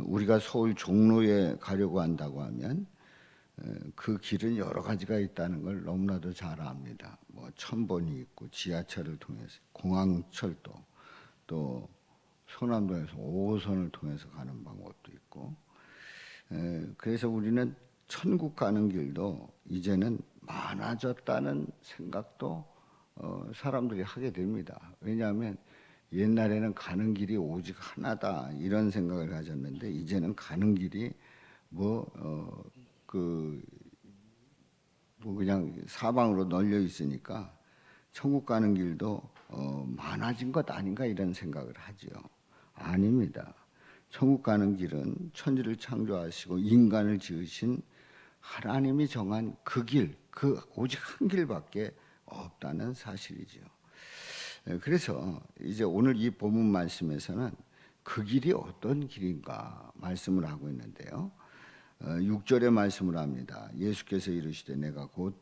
우리가 서울 종로에 가려고 한다고 하면 그 길은 여러 가지가 있다는 걸 너무나도 잘 압니다. 뭐 천번이 있고 지하철을 통해서 공항철도, 또 소남동에서 5호선을 통해서 가는 방법도 있고, 그래서 우리는 천국 가는 길도 이제는 많아졌다는 생각도 사람들이 하게 됩니다. 왜냐하면 옛날에는 가는 길이 오직 하나다 이런 생각을 가졌는데, 이제는 가는 길이 그냥 사방으로 널려 있으니까 천국 가는 길도 많아진 것 아닌가 이런 생각을 하지요. 아닙니다. 천국 가는 길은 천지를 창조하시고 인간을 지으신 하나님이 정한 그 길, 그 오직 한 길밖에 없다는 사실이지요. 그래서 이제 오늘 이 본문 말씀에서는 그 길이 어떤 길인가 말씀을 하고 있는데요. 6절의 말씀을 합니다. 예수께서 이르시되 내가 곧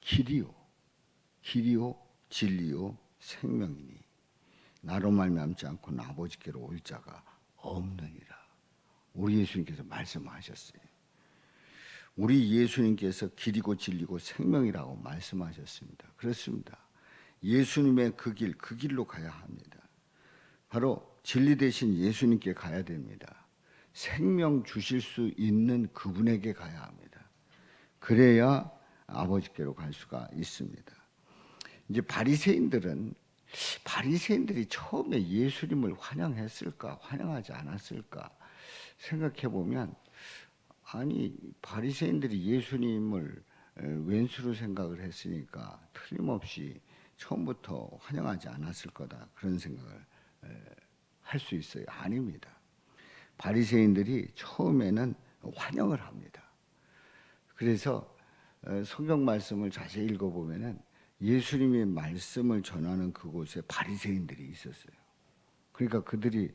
길이요 진리요 생명이니 나로 말미암지 않고는 아버지께로 올 자가 없느니라. 우리 예수님께서 말씀하셨어요. 우리 예수님께서 길이고 진리고 생명이라고 말씀하셨습니다. 그렇습니다. 예수님의 그 길로 가야 합니다. 바로 진리 대신 예수님께 가야 됩니다. 생명 주실 수 있는 그분에게 가야 합니다. 그래야 아버지께로 갈 수가 있습니다. 이제 바리새인들이 처음에 예수님을 환영했을까, 환영하지 않았을까 생각해 보면, 아니 바리새인들이 예수님을 왼수로 생각을 했으니까 틀림없이 처음부터 환영하지 않았을 거다 그런 생각을 할 수 있어요. 아닙니다. 바리새인들이 처음에는 환영을 합니다. 그래서 성경 말씀을 자세히 읽어보면은 예수님의 말씀을 전하는 그곳에 바리새인들이 있었어요. 그러니까 그들이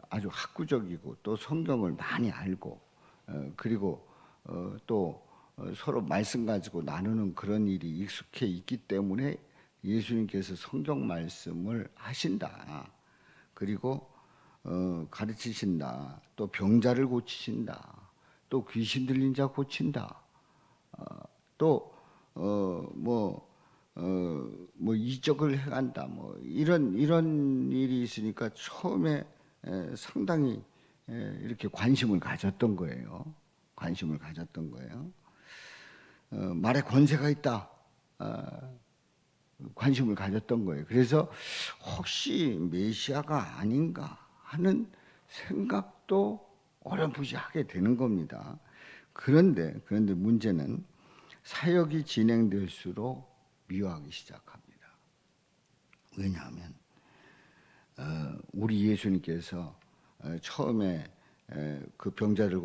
아주 학구적이고 또 성경을 많이 알고, 그리고 또 서로 말씀 가지고 나누는 그런 일이 익숙해 있기 때문에 예수님께서 성경 말씀을 하신다, 그리고 가르치신다, 또 병자를 고치신다, 또 귀신 들린 자 고친다, 뭐 이적을 해간다, 뭐 이런 일이 있으니까 처음에 상당히 이렇게 관심을 가졌던 거예요. 말에 권세가 있다, 관심을 가졌던 거예요. 그래서 혹시 메시아가 아닌가 하는 생각도 어렴풋이 하게 되는 겁니다. 그런데 문제는 사역이 진행될수록 미워하기 시작합니다. 왜냐하면 우리 예수님께서 처음에 그 병자를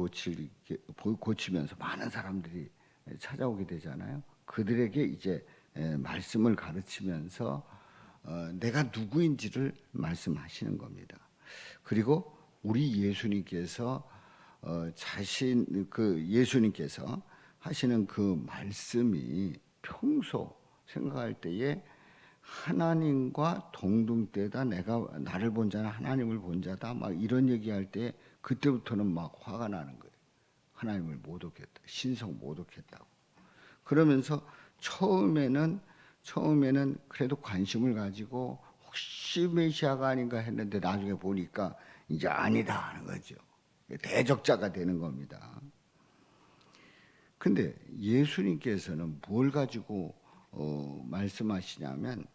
고치면서 많은 사람들이 찾아오게 되잖아요. 그들에게 이제 말씀을 가르치면서 내가 누구인지를 말씀하시는 겁니다. 그리고 우리 예수님께서 예수님께서 하시는 그 말씀이 평소 생각할 때에 하나님과 동등되다, 내가 나를 본 자는 하나님을 본 자다, 막 이런 얘기할 때 그때부터는 막 화가 나는 거예요. 하나님을 모독했다, 신성 모독했다고. 그러면서 처음에는 그래도 관심을 가지고 혹시 메시아가 아닌가 했는데 나중에 보니까 이제 아니다 하는 거죠. 대적자가 되는 겁니다. 근데 예수님께서는 뭘 가지고 말씀하시냐면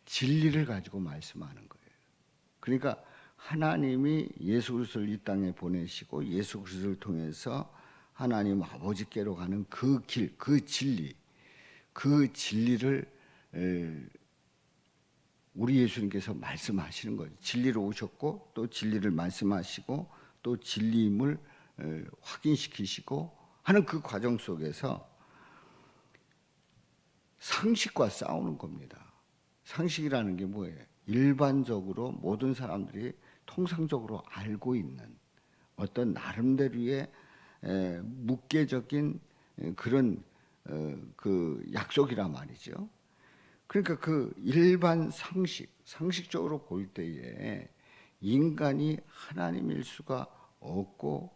진리를 가지고 말씀하는 거예요. 그러니까 하나님이 예수 그리스도를 이 땅에 보내시고 예수 그리스도를 통해서 하나님 아버지께로 가는 그 길, 그 진리를 우리 예수님께서 말씀하시는 거죠. 진리로 오셨고 또 진리를 말씀하시고 또 진리임을 확인시키시고 하는 그 과정 속에서 상식과 싸우는 겁니다. 상식이라는 게 뭐예요? 일반적으로 모든 사람들이 통상적으로 알고 있는 어떤 나름대로의 묵계적인 그런 그 약속이란 말이죠. 그러니까 그 일반 상식적으로 볼 때에 인간이 하나님일 수가 없고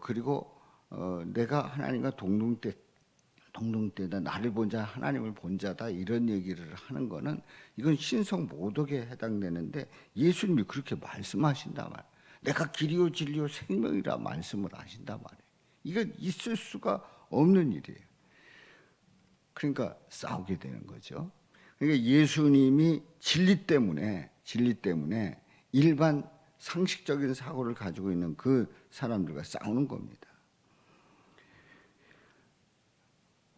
그리고 내가 하나님과 동등되다 나를 본 자 하나님을 본 자다 이런 얘기를 하는 거는 이건 신성 모독에 해당되는데 예수님이 그렇게 말씀하신단 말이에요. 내가 길이요 진리요 생명이라 말씀을 하신단 말이에요. 이건 있을 수가 없는 일이에요. 그러니까 싸우게 되는 거죠. 그러니까 예수님이 진리 때문에 일반 상식적인 사고를 가지고 있는 그 사람들과 싸우는 겁니다.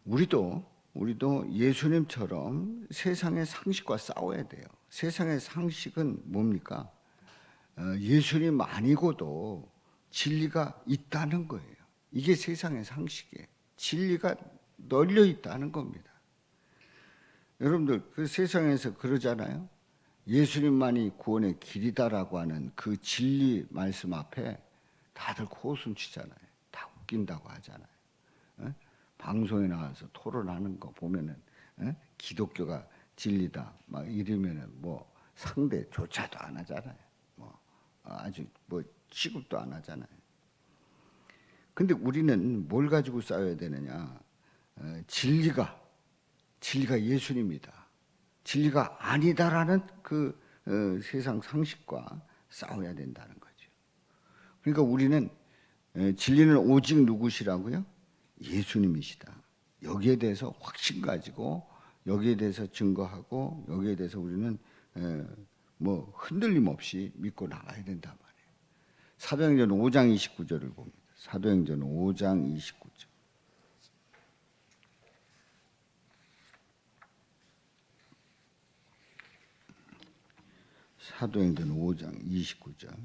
우리도 예수님처럼 세상의 상식과 싸워야 돼요. 세상의 상식은 뭡니까? 예수님 아니고도 진리가 있다는 거예요. 이게 세상의 상식이에요. 진리가 널려 있다는 겁니다. 여러분들 그 세상에서 그러잖아요. 예수님만이 구원의 길이다라고 하는 그 진리 말씀 앞에 다들 코웃음 치잖아요. 다 웃긴다고 하잖아요. 방송에 나와서 토론하는 거 보면은 기독교가 진리다 막 이러면은 뭐 상대조차도 안 하잖아요. 뭐 아주 뭐 취급도 안 하잖아요. 근데 우리는 뭘 가지고 싸워야 되느냐? 진리가 예수님이다. 진리가 아니다라는 그 세상 상식과 싸워야 된다는 거죠. 그러니까 우리는 진리는 오직 누구시라고요? 예수님이시다. 여기에 대해서 확신 가지고 여기에 대해서 증거하고 여기에 대해서 우리는 뭐 흔들림 없이 믿고 나가야 된단 말이에요. 사도행전 5장 29절을 봅니다. 사도행전 5장 29절. 사도행전 5장 29절.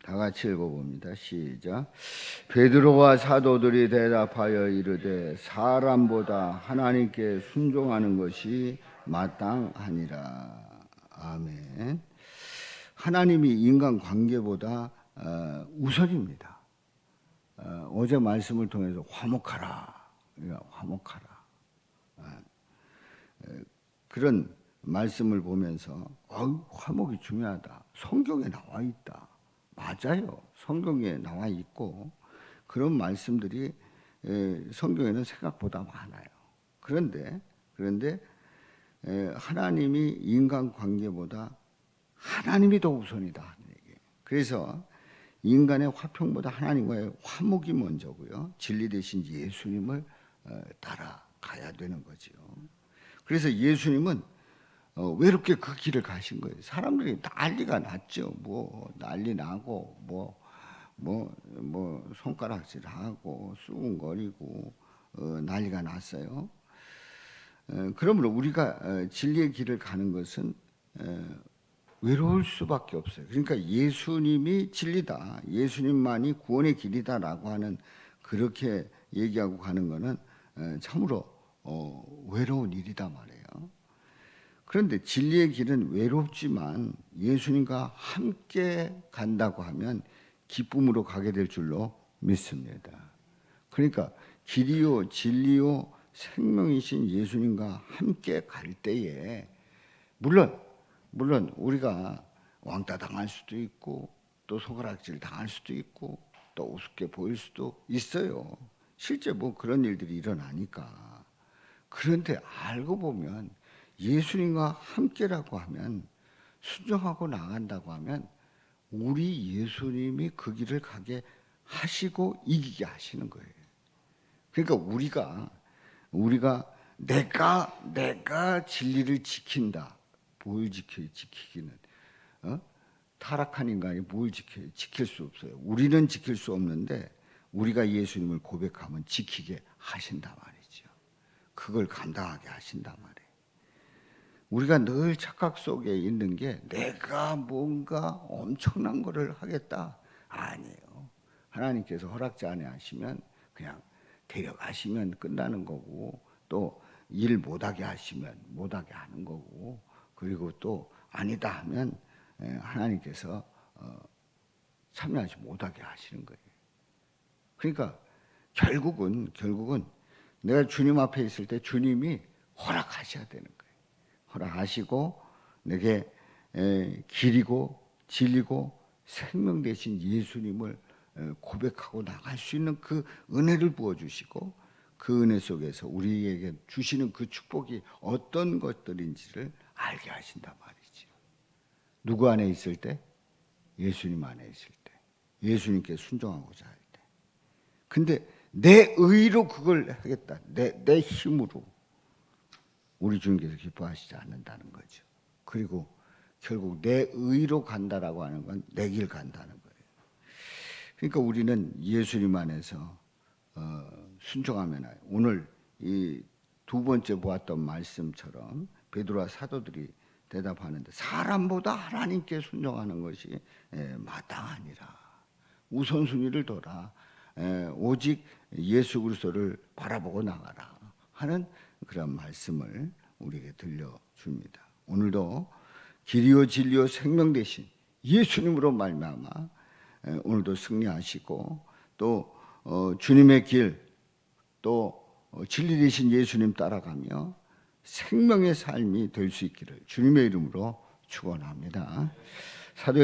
다 같이 읽어봅니다. 시작. 베드로와 사도들이 대답하여 이르되 사람보다 하나님께 순종하는 것이 마땅하니라. 아멘. 하나님이 인간 관계보다 우선입니다. 어제 말씀을 통해서 화목하라. 화목하라. 그런 말씀을 보면서 화목이 중요하다. 성경에 나와 있다. 맞아요. 성경에 나와 있고 그런 말씀들이 성경에는 생각보다 많아요. 그런데 하나님이 인간 관계보다 하나님이 더 우선이다 하는 얘기예요. 그래서 인간의 화평보다 하나님과의 화목이 먼저고요. 진리 대신 예수님을 따라가야 되는 거죠. 그래서 예수님은 외롭게 그 길을 가신 거예요. 사람들이 난리가 났죠. 뭐 난리 나고 뭐 손가락질하고 수군거리고 난리가 났어요. 그러므로 우리가 진리의 길을 가는 것은 외로울 수밖에 없어요. 그러니까 예수님이 진리다, 예수님만이 구원의 길이다라고 하는 그렇게 얘기하고 가는 것은 참으로 외로운 일이다 말이에요. 그런데 진리의 길은 외롭지만 예수님과 함께 간다고 하면 기쁨으로 가게 될 줄로 믿습니다. 그러니까 길이요 진리요 생명이신 예수님과 함께 갈 때에 물론 우리가 왕따 당할 수도 있고 또 손가락질 당할 수도 있고 또 우습게 보일 수도 있어요. 실제 뭐 그런 일들이 일어나니까. 그런데 알고 보면 예수님과 함께라고 하면 순종하고 나간다고 하면 우리 예수님이 그 길을 가게 하시고 이기게 하시는 거예요. 그러니까 우리가 내가 진리를 지킨다. 뭘 지키기는 타락한 인간이 뭘 지킬 수 없어요. 우리는 지킬 수 없는데 우리가 예수님을 고백하면 지키게 하신단 말이죠. 그걸 감당하게 하신단 말이에요. 우리가 늘 착각 속에 있는 게 내가 뭔가 엄청난 거를 하겠다. 아니에요. 하나님께서 허락지 않게 하시면 그냥 데려가시면 끝나는 거고 또 일 못하게 하시면 못하게 하는 거고 그리고 또 아니다 하면 하나님께서 참여하지 못하게 하시는 거예요. 그러니까 결국은 내가 주님 앞에 있을 때 주님이 허락하셔야 되는 거예요. 허락하시고 내게 길이고 진리고 생명 되신 예수님을 고백하고 나갈 수 있는 그 은혜를 부어주시고 그 은혜 속에서 우리에게 주시는 그 축복이 어떤 것들인지를 알게 하신단 말이죠. 누구 안에 있을 때? 예수님 안에 있을 때, 예수님께 순종하고자 할 때. 근데 내 의로 그걸 하겠다, 내 힘으로 우리 주님께서 기뻐하시지 않는다는 거죠. 그리고 결국 내 의로 간다라고 하는 건 내 길 간다는 거예요. 그러니까 우리는 예수님 안에서 순종하면 오늘 이 두 번째 보았던 말씀처럼 베드로와 사도들이 대답하는데 사람보다 하나님께 순종하는 것이 마땅하니라. 우선순위를 둬라. 오직 예수 그리스도를 바라보고 나가라 하는 그런 말씀을 우리에게 들려줍니다. 오늘도 길이요 진리요 생명 되신 예수님으로 말미암아 오늘도 승리하시고 또 주님의 길, 또 진리 되신 예수님 따라가며 생명의 삶이 될 수 있기를 주님의 이름으로 축원합니다.